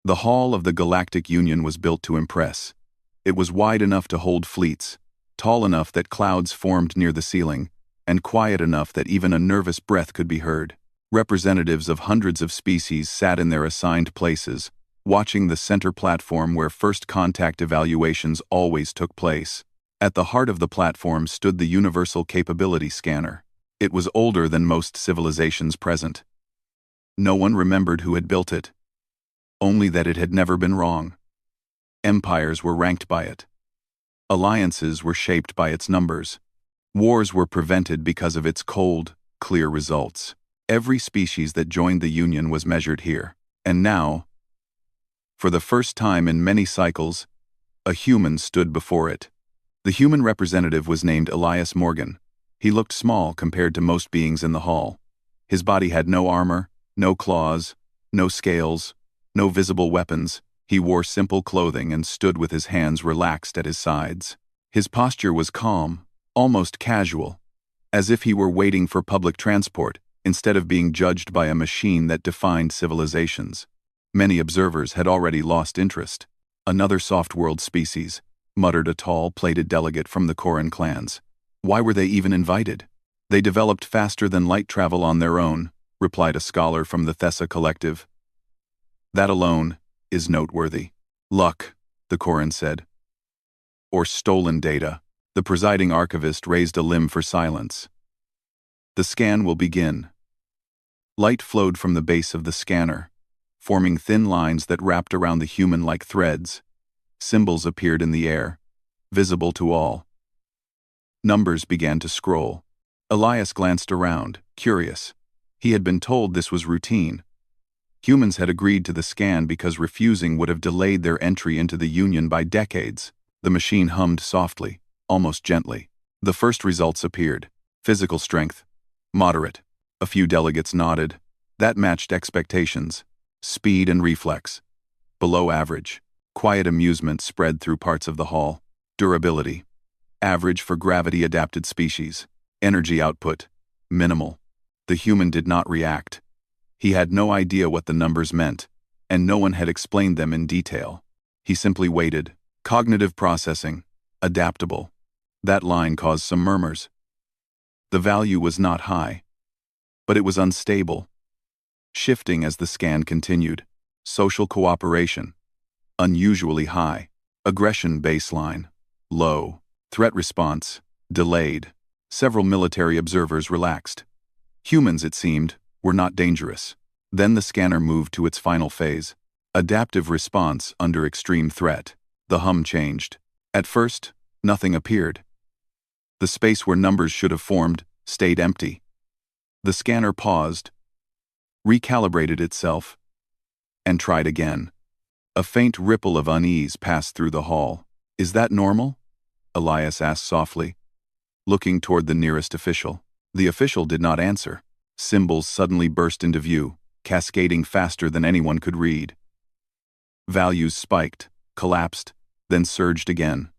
The Hall of the Galactic Union was built to impress. It was wide enough to hold fleets, tall enough that clouds formed near the ceiling, and quiet enough that even a nervous breath could be heard. Representatives of hundreds of species sat in their assigned places, watching the center platform where first contact evaluations always took place. At the heart of the platform stood the Universal Capability Scanner. It was older than most civilizations present. No one remembered who had built it, only that it had never been wrong. Empires were ranked by it. Alliances were shaped by its numbers. Wars were prevented because of its cold, clear results. Every species that joined the Union was measured here. And now, for the first time in many cycles, a human stood before it. The human representative was named Elias Morgan. He looked small compared to most beings in the hall. His body had no armor, no claws, no scales, no visible weapons. He wore simple clothing and stood with his hands relaxed at his sides. His posture was calm, almost casual, as if he were waiting for public transport instead of being judged by a machine that defined civilizations. Many observers had already lost interest. Another soft-world species, muttered a tall, plated delegate from the Koran clans. Why were they even invited? They developed faster than light travel on their own, replied a scholar from the Thessa collective. That alone is noteworthy. Luck, the Koran said. Or stolen data. The presiding archivist raised a limb for silence. The scan will begin. Light flowed from the base of the scanner, forming thin lines that wrapped around the human like threads. Symbols appeared in the air, visible to all. Numbers began to scroll. Elias glanced around, curious. He had been told this was routine. Humans had agreed to the scan because refusing would have delayed their entry into the Union by decades. The machine hummed softly, almost gently. The first results appeared. Physical strength. Moderate. A few delegates nodded. That matched expectations. Speed and reflex. Below average. Quiet amusement spread through parts of the hall. Durability. Average for gravity-adapted species. Energy output. Minimal. The human did not react. He had no idea what the numbers meant, and no one had explained them in detail. He simply waited. Cognitive processing. Adaptable. That line caused some murmurs. The value was not high, but it was unstable. Shifting as the scan continued. Social cooperation. Unusually high. Aggression baseline. Low. Threat response. Delayed. Several military observers relaxed. Humans, it seemed, were not dangerous. Then the scanner moved to its final phase. Adaptive response under extreme threat. The hum changed. At first, nothing appeared. The space where numbers should have formed stayed empty. The scanner paused, recalibrated itself, and tried again. A faint ripple of unease passed through the hall. Is that normal? Elias asked softly, looking toward the nearest official. The official did not answer. Symbols suddenly burst into view, cascading faster than anyone could read. Values spiked, collapsed, then surged again.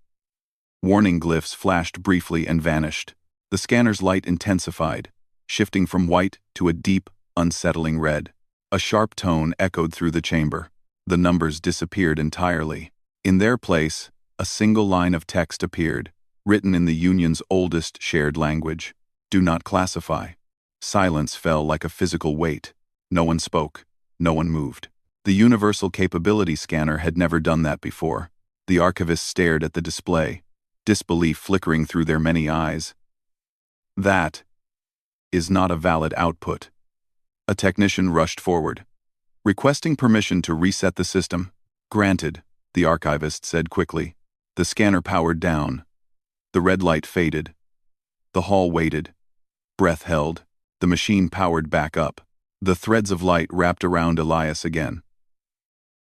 Warning glyphs flashed briefly and vanished. The scanner's light intensified, shifting from white to a deep, unsettling red. A sharp tone echoed through the chamber. The numbers disappeared entirely. In their place, a single line of text appeared, written in the Union's oldest shared language. Do not classify. Silence fell like a physical weight. No one spoke. No one moved. The Universal Capability Scanner had never done that before. The archivist stared at the display, disbelief flickering through their many eyes. That is not a valid output. A technician rushed forward, requesting permission to reset the system. Granted, the archivist said quickly. The scanner powered down. The red light faded. The hall waited. Breath held. The machine powered back up. The threads of light wrapped around Elias again.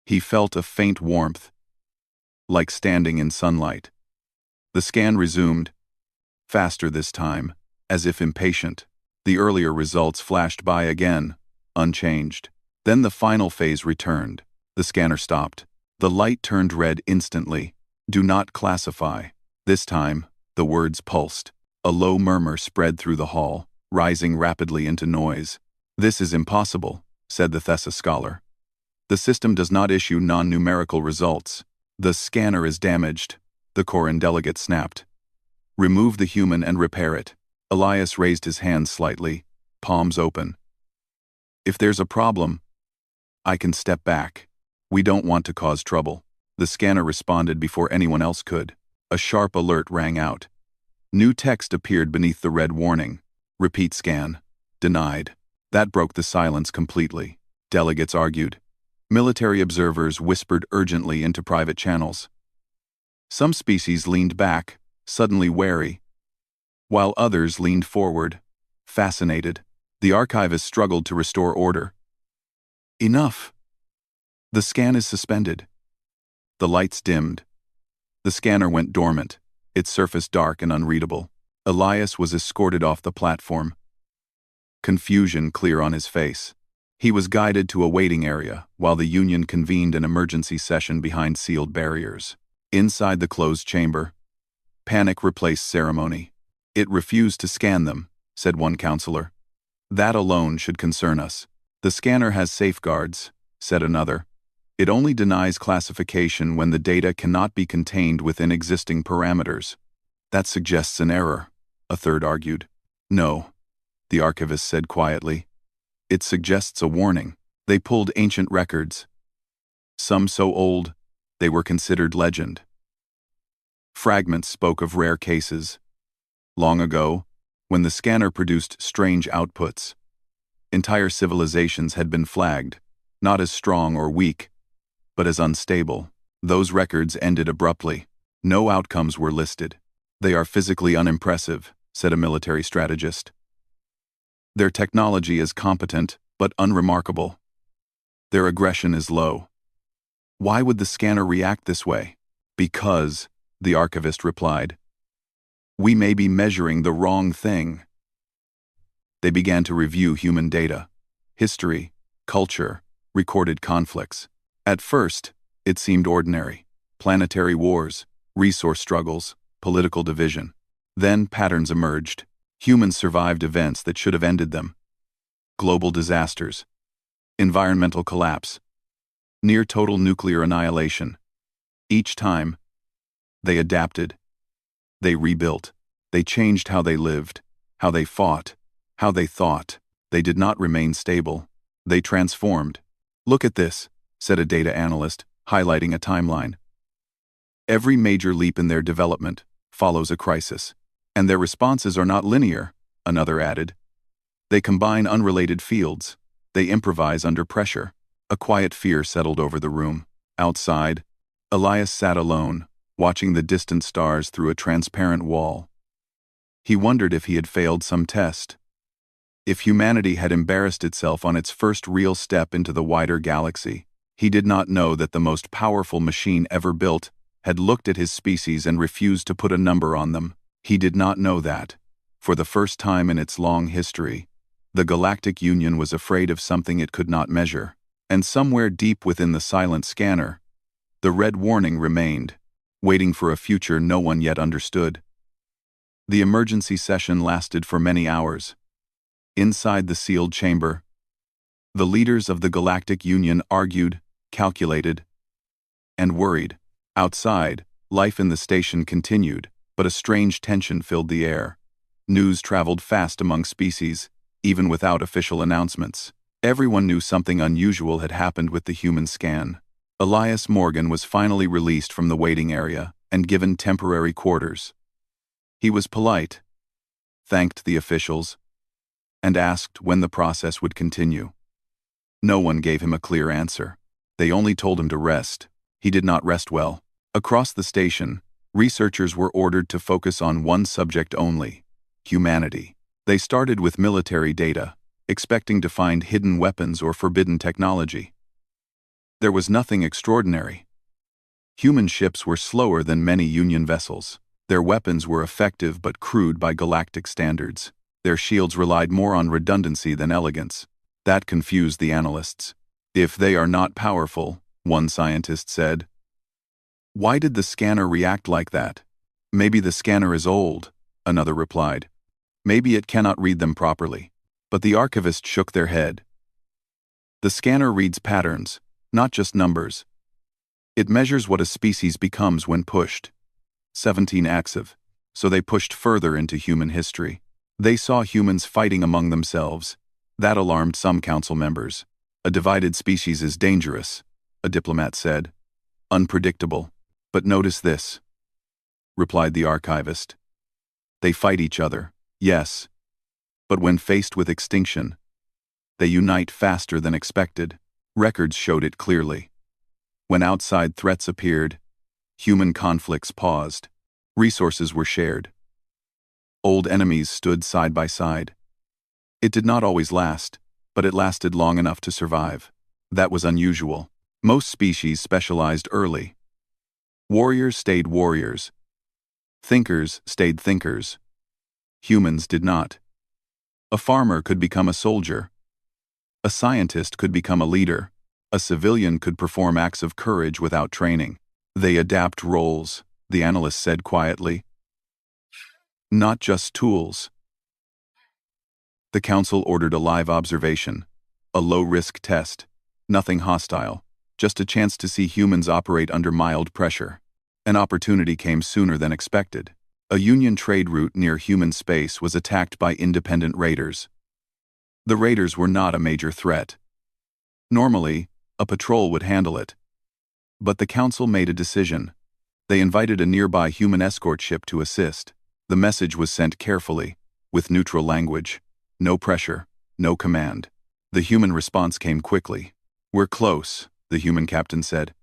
He felt a faint warmth, like standing in sunlight. The scan resumed, faster this time, as if impatient. The earlier results flashed by again, unchanged. Then the final phase returned. The scanner stopped. The light turned red instantly. Do not classify. This time, the words pulsed. A low murmur spread through the hall, rising rapidly into noise. This is impossible, said the Thessa scholar. The system does not issue non-numerical results. The scanner is damaged, the Corin delegate snapped. Remove the human and repair it. Elias raised his hands slightly, palms open. If there's a problem, I can step back. We don't want to cause trouble. The scanner responded before anyone else could. A sharp alert rang out. New text appeared beneath the red warning. Repeat scan. Denied. That broke the silence completely. Delegates argued. Military observers whispered urgently into private channels. Some species leaned back, suddenly wary, while others leaned forward, fascinated. The archivist struggled to restore order. Enough. The scan is suspended. The lights dimmed. The scanner went dormant, its surface dark and unreadable. Elias was escorted off the platform. Confusion clear on his face. He was guided to a waiting area while the Union convened an emergency session behind sealed barriers. Inside the closed chamber, panic replaced ceremony. It refused to scan them, said one counselor. That alone should concern us. The scanner has safeguards, said another. It only denies classification when the data cannot be contained within existing parameters. That suggests an error, a third argued. No, the archivist said quietly. It suggests a warning. They pulled ancient records. Some so old, they were considered legend. Fragments spoke of rare cases. Long ago, when the scanner produced strange outputs, entire civilizations had been flagged, not as strong or weak, but as unstable. Those records ended abruptly. No outcomes were listed. They are physically unimpressive, said a military strategist. Their technology is competent, but unremarkable. Their aggression is low. Why would the scanner react this way? Because, the archivist replied, we may be measuring the wrong thing. They began to review human data, history, culture, recorded conflicts. At first, it seemed ordinary. Planetary wars, resource struggles, political division. Then patterns emerged. Humans survived events that should have ended them. Global disasters, environmental collapse, near-total nuclear annihilation. Each time, they adapted. They rebuilt. They changed how they lived, how they fought, how they thought. They did not remain stable. They transformed. Look at this, said a data analyst, highlighting a timeline. Every major leap in their development follows a crisis. And their responses are not linear, another added. They combine unrelated fields. They improvise under pressure. A quiet fear settled over the room. Outside, Elias sat alone, watching the distant stars through a transparent wall. He wondered if he had failed some test. If humanity had embarrassed itself on its first real step into the wider galaxy. He did not know that the most powerful machine ever built had looked at his species and refused to put a number on them. He did not know that, for the first time in its long history, the Galactic Union was afraid of something it could not measure. And somewhere deep within the silent scanner, the red warning remained, waiting for a future no one yet understood. The emergency session lasted for many hours. Inside the sealed chamber, the leaders of the Galactic Union argued, calculated, and worried. Outside, life in the station continued, but a strange tension filled the air. News traveled fast among species, even without official announcements. Everyone knew something unusual had happened with the human scan. Elias Morgan was finally released from the waiting area and given temporary quarters. He was polite, thanked the officials, and asked when the process would continue. No one gave him a clear answer. They only told him to rest. He did not rest well. Across the station, researchers were ordered to focus on one subject only: humanity. They started with military data, expecting to find hidden weapons or forbidden technology. There was nothing extraordinary. Human ships were slower than many Union vessels. Their weapons were effective but crude by galactic standards. Their shields relied more on redundancy than elegance. That confused the analysts. If they are not powerful, one scientist said. Why did the scanner react like that? Maybe the scanner is old, another replied. Maybe it cannot read them properly. But the archivist shook their head. The scanner reads patterns, not just numbers. It measures what a species becomes when pushed. 17 active. So they pushed further into human history. They saw humans fighting among themselves. That alarmed some council members. A divided species is dangerous, a diplomat said. Unpredictable. But notice this, replied the archivist. They fight each other, yes. But when faced with extinction, they unite faster than expected. Records showed it clearly. When outside threats appeared, human conflicts paused. Resources were shared. Old enemies stood side by side. It did not always last, but it lasted long enough to survive. That was unusual. Most species specialized early. Warriors stayed warriors. Thinkers stayed thinkers. Humans did not. A farmer could become a soldier. A scientist could become a leader. A civilian could perform acts of courage without training. They adapt roles, the analyst said quietly. Not just tools. The council ordered a live observation, a low-risk test, nothing hostile, just a chance to see humans operate under mild pressure. An opportunity came sooner than expected. A Union trade route near human space was attacked by independent raiders. The raiders were not a major threat. Normally, a patrol would handle it. But the council made a decision. They invited a nearby human escort ship to assist. The message was sent carefully, with neutral language. No pressure, no command. The human response came quickly. We're close, the human captain said.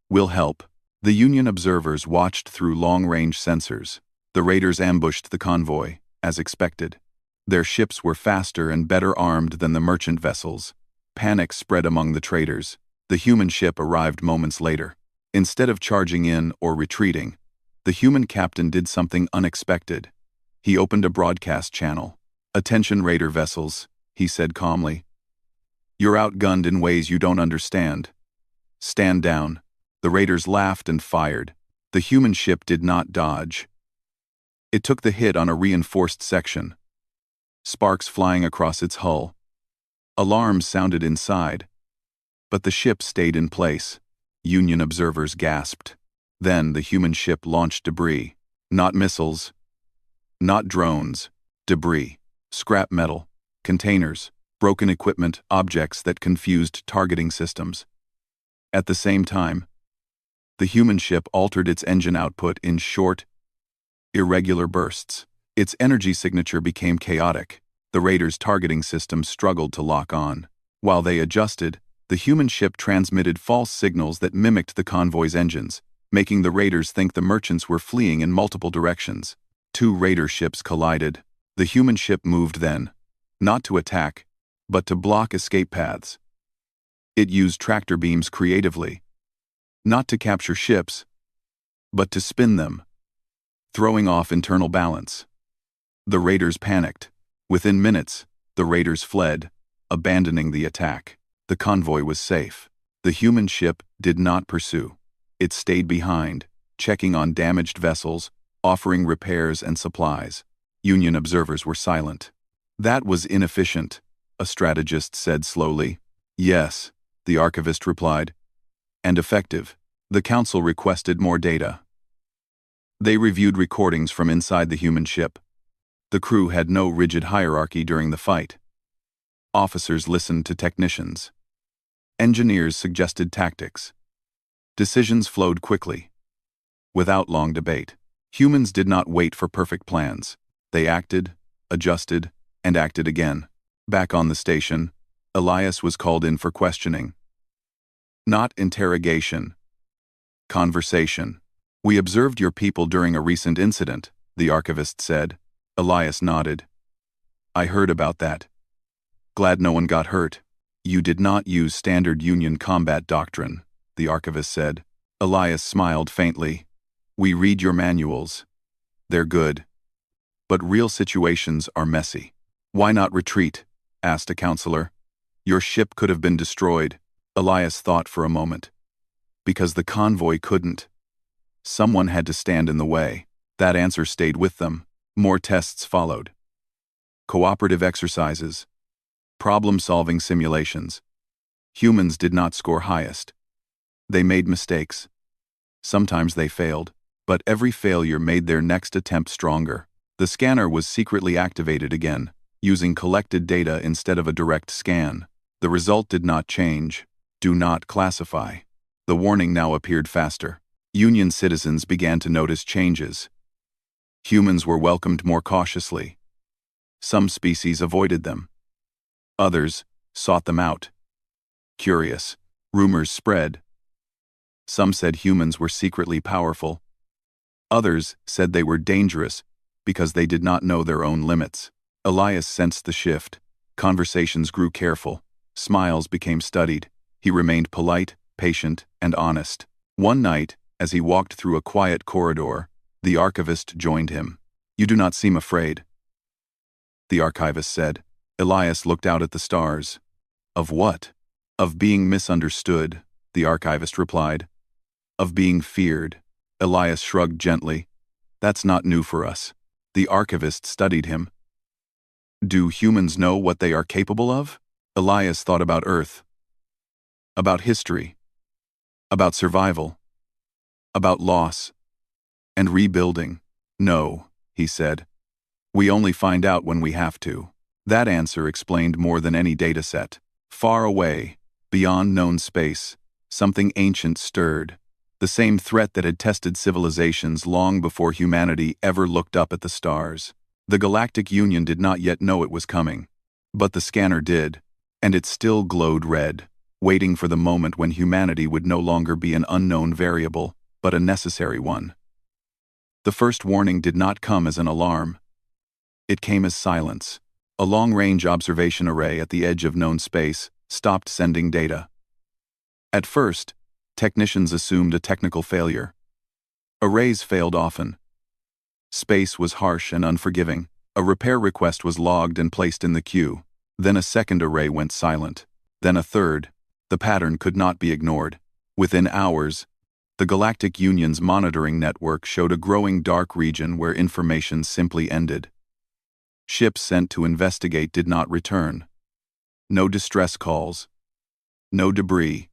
We'll help. The Union observers watched through long-range sensors. The raiders ambushed the convoy, as expected. Their ships were faster and better armed than the merchant vessels. Panic spread among the traders. The human ship arrived moments later. Instead of charging in or retreating, the human captain did something unexpected. He opened a broadcast channel. Attention raider vessels, he said calmly. You're outgunned in ways you don't understand. Stand down. The raiders laughed and fired. The human ship did not dodge. It took the hit on a reinforced section. Sparks flying across its hull. Alarms sounded inside. But the ship stayed in place. Union observers gasped. Then the human ship launched debris. Not missiles. Not drones. Debris. Scrap metal. Containers. Broken equipment, objects that confused targeting systems. At the same time, the human ship altered its engine output in short, irregular bursts. Its energy signature became chaotic. The raiders' targeting systems struggled to lock on. While they adjusted, the human ship transmitted false signals that mimicked the convoy's engines, making the raiders think the merchants were fleeing in multiple directions. Two raider ships collided. The human ship moved then, not to attack, but to block escape paths. It used tractor beams creatively, not to capture ships, but to spin them, throwing off internal balance. The raiders panicked. Within minutes, the raiders fled, abandoning the attack. The convoy was safe. The human ship did not pursue. It stayed behind, checking on damaged vessels, offering repairs and supplies. Union observers were silent. That was inefficient, a strategist said slowly. Yes, the archivist replied. And effective. The council requested more data. They reviewed recordings from inside the human ship. The crew had no rigid hierarchy during the fight. Officers listened to technicians. Engineers suggested tactics. Decisions flowed quickly, without long debate. Humans did not wait for perfect plans. They acted, adjusted, and acted again. Back on the station, Elias was called in for questioning. Not interrogation. Conversation. We observed your people during a recent incident, the archivist said. Elias nodded. I heard about that. Glad no one got hurt. You did not use standard Union combat doctrine, the archivist said. Elias smiled faintly. We read your manuals. They're good. But real situations are messy. Why not retreat? Asked a counselor. Your ship could have been destroyed. Elias thought for a moment. Because the convoy couldn't. Someone had to stand in the way. That answer stayed with them. More tests followed. Cooperative exercises. Problem-solving simulations. Humans did not score highest. They made mistakes. Sometimes they failed, but every failure made their next attempt stronger. The scanner was secretly activated again, using collected data instead of a direct scan. The result did not change. Do not classify. The warning now appeared faster. Union citizens began to notice changes. Humans were welcomed more cautiously. Some species avoided them. Others sought them out. Curious, rumors spread. Some said humans were secretly powerful. Others said they were dangerous because they did not know their own limits. Elias sensed the shift. Conversations grew careful. Smiles became studied. He remained polite, patient, and honest. One night, as he walked through a quiet corridor, the archivist joined him. "You do not seem afraid," the archivist said. Elias looked out at the stars. "Of what?" "Of being misunderstood," the archivist replied. "Of being feared." Elias shrugged gently. "That's not new for us." The archivist studied him. "Do humans know what they are capable of?" Elias thought about Earth, about history, about survival, about loss, and rebuilding. "No," he said. "We only find out when we have to." That answer explained more than any dataset. Far away, beyond known space, something ancient stirred. The same threat that had tested civilizations long before humanity ever looked up at the stars. The Galactic Union did not yet know it was coming. But the scanner did, and it still glowed red, waiting for the moment when humanity would no longer be an unknown variable, but a necessary one. The first warning did not come as an alarm. It came as silence. A long-range observation array at the edge of known space stopped sending data. At first, technicians assumed a technical failure. Arrays failed often. Space was harsh and unforgiving. A repair request was logged and placed in the queue. Then a second array went silent. Then a third. The pattern could not be ignored. Within hours, the Galactic Union's monitoring network showed a growing dark region where information simply ended. Ships sent to investigate did not return. No distress calls. No debris.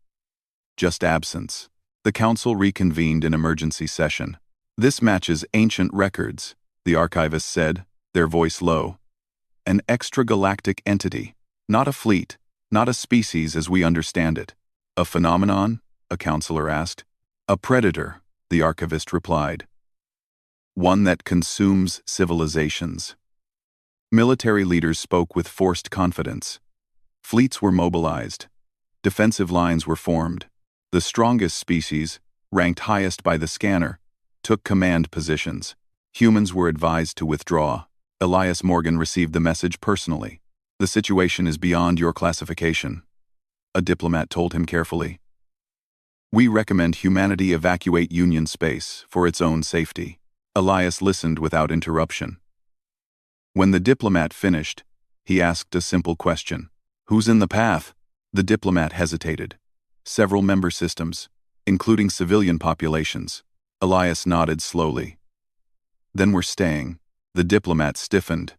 Just absence. The council reconvened in emergency session. "This matches ancient records," the archivist said, their voice low. "An extragalactic entity. Not a fleet. Not a species as we understand it." "A phenomenon?" a counselor asked. "A predator," the archivist replied. "One that consumes civilizations." Military leaders spoke with forced confidence. Fleets were mobilized. Defensive lines were formed. The strongest species, ranked highest by the scanner, took command positions. Humans were advised to withdraw. Elias Morgan received the message personally. "The situation is beyond your classification," a diplomat told him carefully. "We recommend humanity evacuate Union space for its own safety." Elias listened without interruption. When the diplomat finished, he asked a simple question. "Who's in the path?" The diplomat hesitated. "Several member systems, including civilian populations." Elias nodded slowly. "Then we're staying." The diplomat stiffened.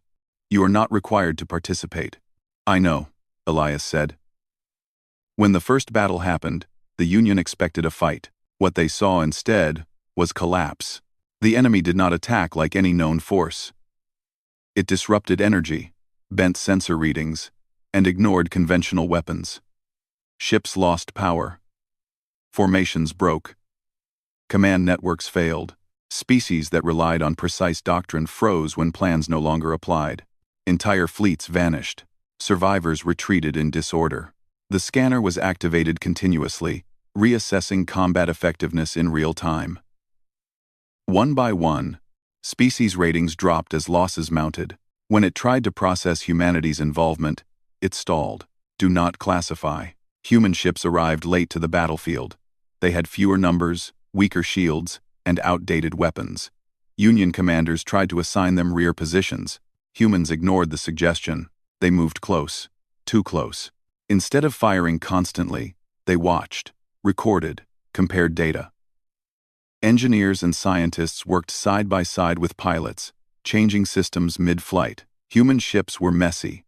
"You are not required to participate." "I know," Elias said. When the first battle happened, the Union expected a fight. What they saw instead was collapse. The enemy did not attack like any known force. It disrupted energy, bent sensor readings, and ignored conventional weapons. Ships lost power. Formations broke. Command networks failed. Species that relied on precise doctrine froze when plans no longer applied. Entire fleets vanished. Survivors retreated in disorder. The scanner was activated continuously, reassessing combat effectiveness in real time. One by one, species ratings dropped as losses mounted. When it tried to process humanity's involvement, it stalled. "Do not classify." Human ships arrived late to the battlefield. They had fewer numbers, weaker shields, and outdated weapons. Union commanders tried to assign them rear positions. Humans ignored the suggestion. They moved close, too close. Instead of firing constantly, they watched, recorded, compared data. Engineers and scientists worked side by side with pilots, changing systems mid-flight. Human ships were messy,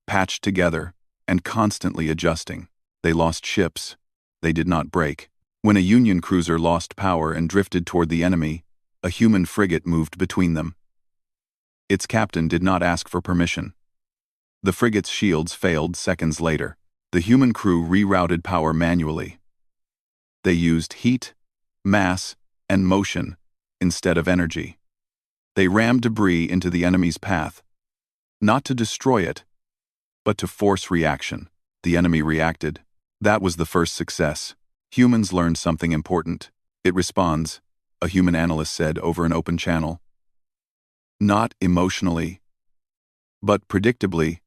patched together, and constantly adjusting. They lost ships. They did not break. When a Union cruiser lost power and drifted toward the enemy, a human frigate moved between them. Its captain did not ask for permission. The frigate's shields failed seconds later. The human crew rerouted power manually. They used heat, mass, and motion instead of energy. They rammed debris into the enemy's path, not to destroy it, but to force reaction. The enemy reacted. That was the first success. Humans learned something important. It responds, a human analyst said over an open channel. Not emotionally, but predictably.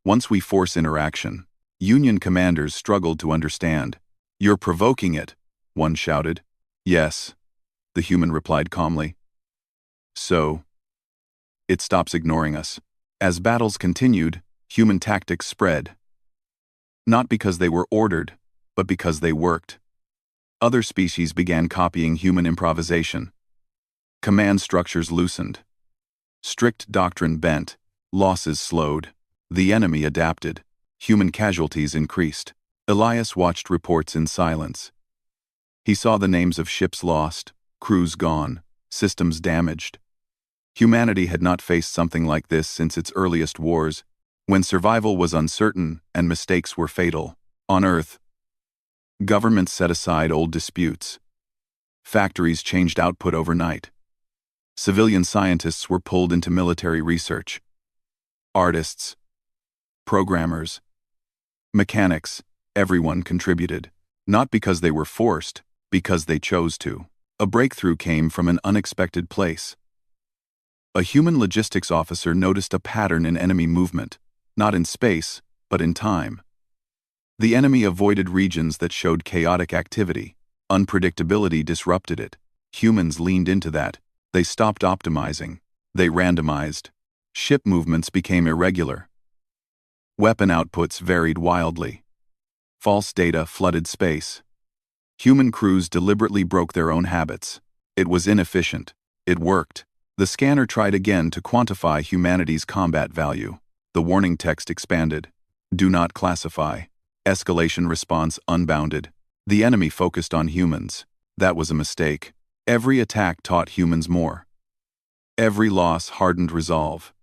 Once we force interaction, Union commanders struggled to understand. You're provoking it, one shouted. Yes, the human replied calmly. So, it stops ignoring us. As battles continued, human tactics spread. Not because they were ordered, but because they worked. Other species began copying human improvisation. Command structures loosened. Strict doctrine bent. Losses slowed. The enemy adapted. Human casualties increased. Elias watched reports in silence. He saw the names of ships lost, crews gone, systems damaged. Humanity had not faced something like this since its earliest wars, when survival was uncertain and mistakes were fatal. On Earth, governments set aside old disputes. Factories changed output overnight. Civilian scientists were pulled into military research. Artists, programmers, mechanics, everyone contributed. Not because they were forced, because they chose to. A breakthrough came from an unexpected place. A human logistics officer noticed a pattern in enemy movement, not in space, but in time. The enemy avoided regions that showed chaotic activity. Unpredictability disrupted it. Humans leaned into that. They stopped optimizing. They randomized. Ship movements became irregular. Weapon outputs varied wildly. False data flooded space. Human crews deliberately broke their own habits. It was inefficient. It worked. The scanner tried again to quantify humanity's combat value. The warning text expanded. Do not classify. Escalation response unbounded. The enemy focused on humans. That was a mistake. Every attack taught humans more. Every loss hardened resolve.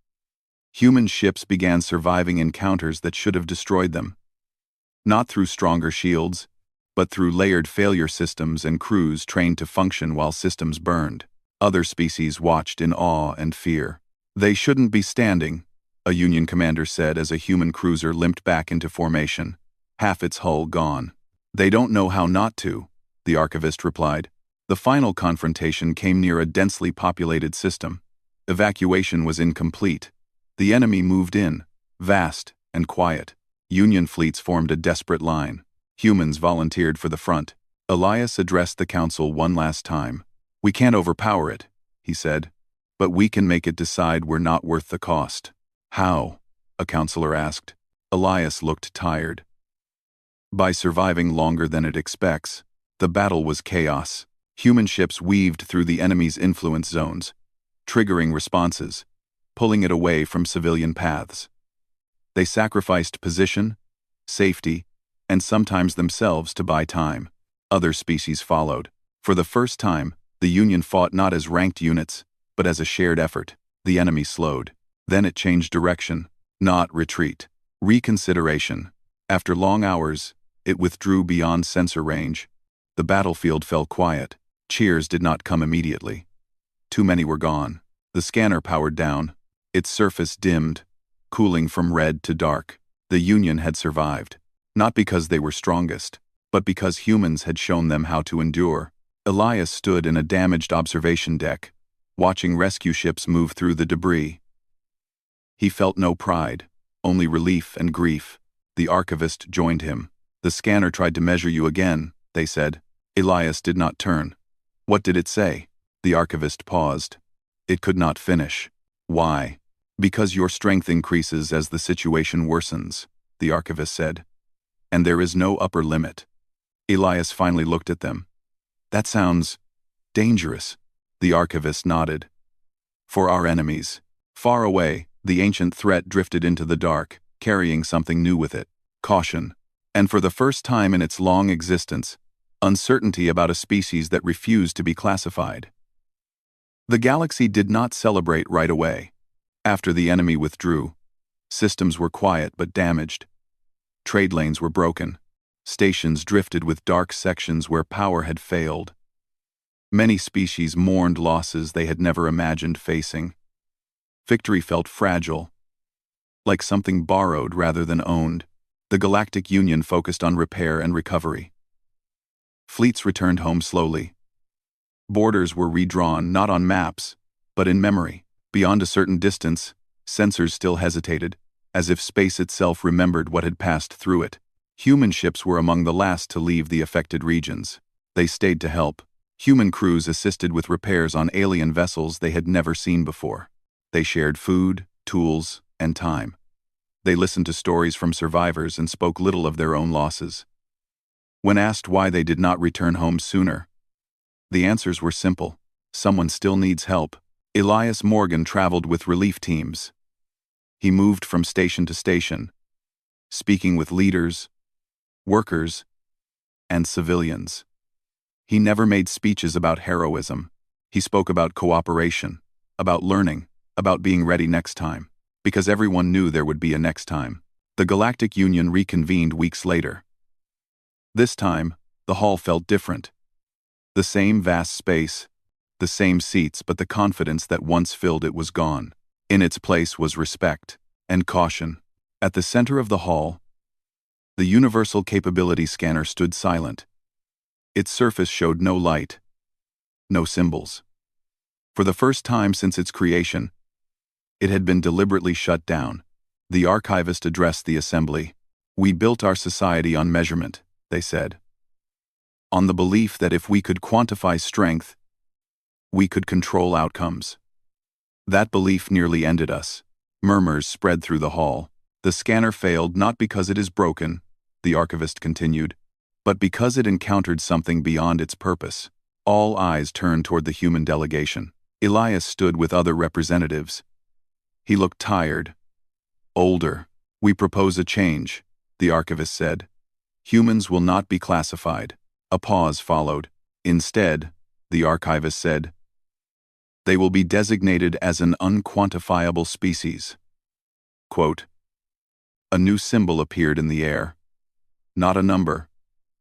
Human ships began surviving encounters that should have destroyed them. Not through stronger shields, but through layered failure systems and crews trained to function while systems burned. Other species watched in awe and fear. They shouldn't be standing, a Union commander said as a human cruiser limped back into formation, half its hull gone. They don't know how not to, the archivist replied. The final confrontation came near a densely populated system. Evacuation was incomplete. The enemy moved in, vast and quiet. Union fleets formed a desperate line. Humans volunteered for the front. Elias addressed the council one last time. We can't overpower it, he said, but we can make it decide we're not worth the cost. How? A counselor asked. Elias looked tired. By surviving longer than it expects. The battle was chaos. Human ships weaved through the enemy's influence zones, triggering responses, pulling it away from civilian paths. They sacrificed position, safety, and sometimes themselves to buy time. Other species followed. For the first time, the Union fought not as ranked units, but as a shared effort. The enemy slowed. Then it changed direction. Not retreat. Reconsideration. After long hours, it withdrew beyond sensor range. The battlefield fell quiet. Cheers did not come immediately. Too many were gone. The scanner powered down. Its surface dimmed, cooling from red to dark. The Union had survived. Not because they were strongest, but because humans had shown them how to endure. Elias stood in a damaged observation deck, watching rescue ships move through the debris. He felt no pride, only relief and grief. The archivist joined him. The scanner tried to measure you again, they said. Elias did not turn. What did it say? The archivist paused. It could not finish. Why? Because your strength increases as the situation worsens, the archivist said. And there is no upper limit. Elias finally looked at them. That sounds dangerous. The archivist nodded. For our enemies. Far away, the ancient threat drifted into the dark, carrying something new with it. Caution. And for the first time in its long existence, uncertainty about a species that refused to be classified. The galaxy did not celebrate right away. After the enemy withdrew, systems were quiet but damaged. Trade lanes were broken. Stations drifted with dark sections where power had failed. Many species mourned losses they had never imagined facing. Victory felt fragile, like something borrowed rather than owned. The Galactic Union focused on repair and recovery. Fleets returned home slowly. Borders were redrawn not on maps, but in memory. Beyond a certain distance, sensors still hesitated, as if space itself remembered what had passed through it. Human ships were among the last to leave the affected regions. They stayed to help. Human crews assisted with repairs on alien vessels they had never seen before. They shared food, tools, and time. They listened to stories from survivors and spoke little of their own losses. When asked why they did not return home sooner, the answers were simple. Someone still needs help. Elias Morgan traveled with relief teams. He moved from station to station, speaking with leaders, workers, and civilians. He never made speeches about heroism. He spoke about cooperation, about learning, about being ready next time, because everyone knew there would be a next time. The Galactic Union reconvened weeks later. This time, the hall felt different. The same vast space, the same seats, but the confidence that once filled it was gone. In its place was respect and caution. At the center of the hall, the Universal Capability Scanner stood silent. Its surface showed no light, no symbols. For the first time since its creation, it had been deliberately shut down. The archivist addressed the assembly. "We built our society on measurement," they said. "On the belief that if we could quantify strength, we could control outcomes. That belief nearly ended us." Murmurs spread through the hall. "The scanner failed not because it is broken," the archivist continued, "but because it encountered something beyond its purpose." All eyes turned toward the human delegation. Elias stood with other representatives. He looked tired, older. "We propose a change," the archivist said. "Humans will not be classified." A pause followed. "Instead," the archivist said, "they will be designated as an unquantifiable species." Quote, a new symbol appeared in the air. Not a number,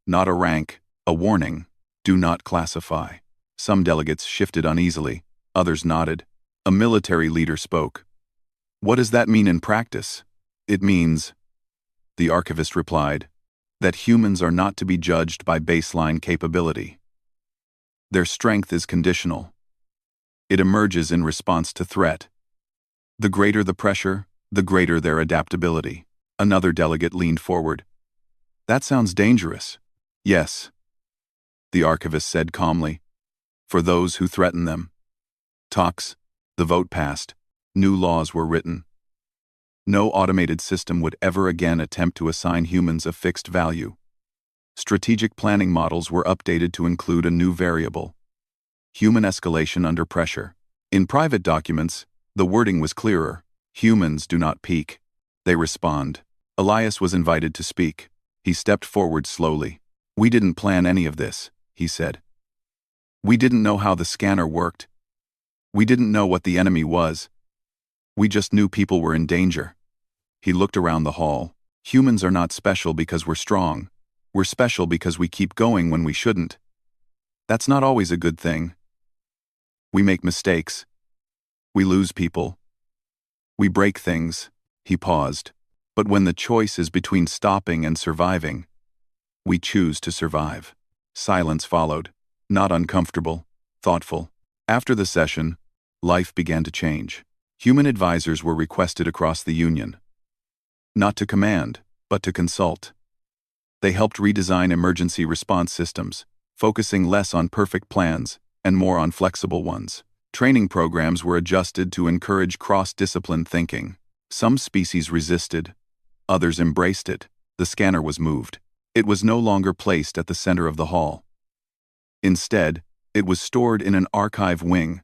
not a rank, a warning: do not classify. Some delegates shifted uneasily, others nodded. A military leader spoke. "What does that mean in practice?" "It means," the archivist replied, "that humans are not to be judged by baseline capability. Their strength is conditional. It emerges in response to threat. The greater the pressure, the greater their adaptability." Another delegate leaned forward. "That sounds dangerous." "Yes," the archivist said calmly, "for those who threaten them." Talks. The vote passed. New laws were written. No automated system would ever again attempt to assign humans a fixed value. Strategic planning models were updated to include a new variable: human escalation under pressure. In private documents, the wording was clearer: humans do not peak, they respond. Elias was invited to speak. He stepped forward slowly. "We didn't plan any of this," he said. "We didn't know how the scanner worked. We didn't know what the enemy was. We just knew people were in danger." He looked around the hall. "Humans are not special because we're strong. We're special because we keep going when we shouldn't. That's not always a good thing. We make mistakes. We lose people. We break things." He paused. "But when the choice is between stopping and surviving, we choose to survive." Silence followed, not uncomfortable, thoughtful. After the session, life began to change. Human advisors were requested across the Union. Not to command, but to consult. They helped redesign emergency response systems, focusing less on perfect plans and more on flexible ones. Training programs were adjusted to encourage cross-discipline thinking. Some species resisted, others embraced it. The scanner was moved. It was no longer placed at the center of the hall. Instead, it was stored in an archive wing,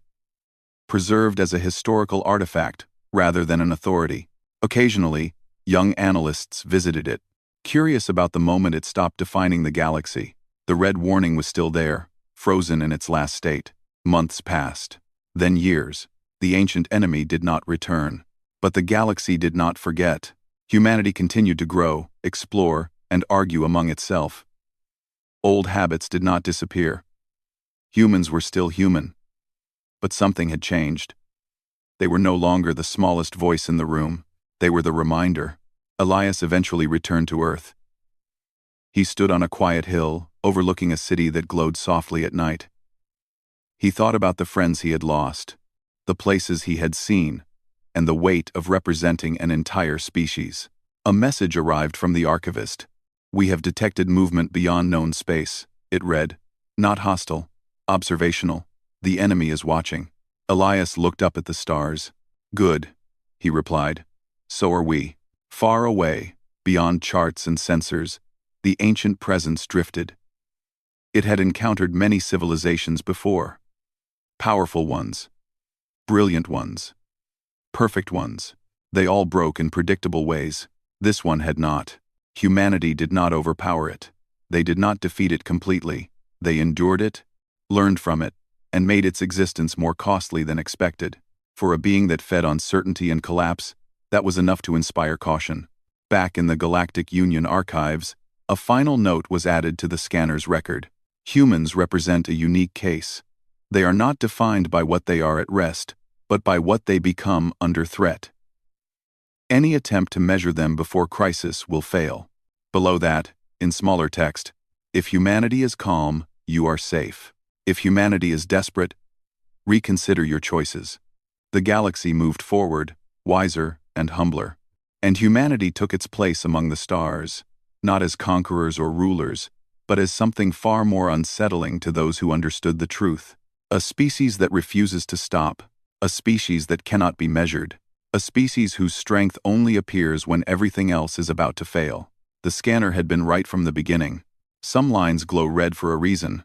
preserved as a historical artifact rather than an authority. Occasionally, young analysts visited it. Curious about the moment it stopped defining the galaxy, the red warning was still there, frozen in its last state. Months passed. Then years. The ancient enemy did not return. But the galaxy did not forget. Humanity continued to grow, explore, and argue among itself. Old habits did not disappear. Humans were still human. But something had changed. They were no longer the smallest voice in the room. They were the reminder. Elias eventually returned to Earth. He stood on a quiet hill, overlooking a city that glowed softly at night. He thought about the friends he had lost, the places he had seen, and the weight of representing an entire species. A message arrived from the archivist. "We have detected movement beyond known space," it read. "Not hostile, observational. The enemy is watching." Elias looked up at the stars. "Good," he replied. "So are we." Far away, beyond charts and sensors, the ancient presence drifted. It had encountered many civilizations before. Powerful ones. Brilliant ones. Perfect ones. They all broke in predictable ways. This one had not. Humanity did not overpower it. They did not defeat it completely. They endured it, learned from it, and made its existence more costly than expected. For a being that fed on certainty and collapse, that was enough to inspire caution. Back in the Galactic Union archives, a final note was added to the scanner's record. Humans represent a unique case. They are not defined by what they are at rest, but by what they become under threat. Any attempt to measure them before crisis will fail. Below that, in smaller text, "If humanity is calm, you are safe. If humanity is desperate, reconsider your choices." The galaxy moved forward, wiser and humbler. And humanity took its place among the stars, not as conquerors or rulers, but as something far more unsettling to those who understood the truth. A species that refuses to stop, a species that cannot be measured, a species whose strength only appears when everything else is about to fail. The scanner had been right from the beginning. Some lines glow red for a reason,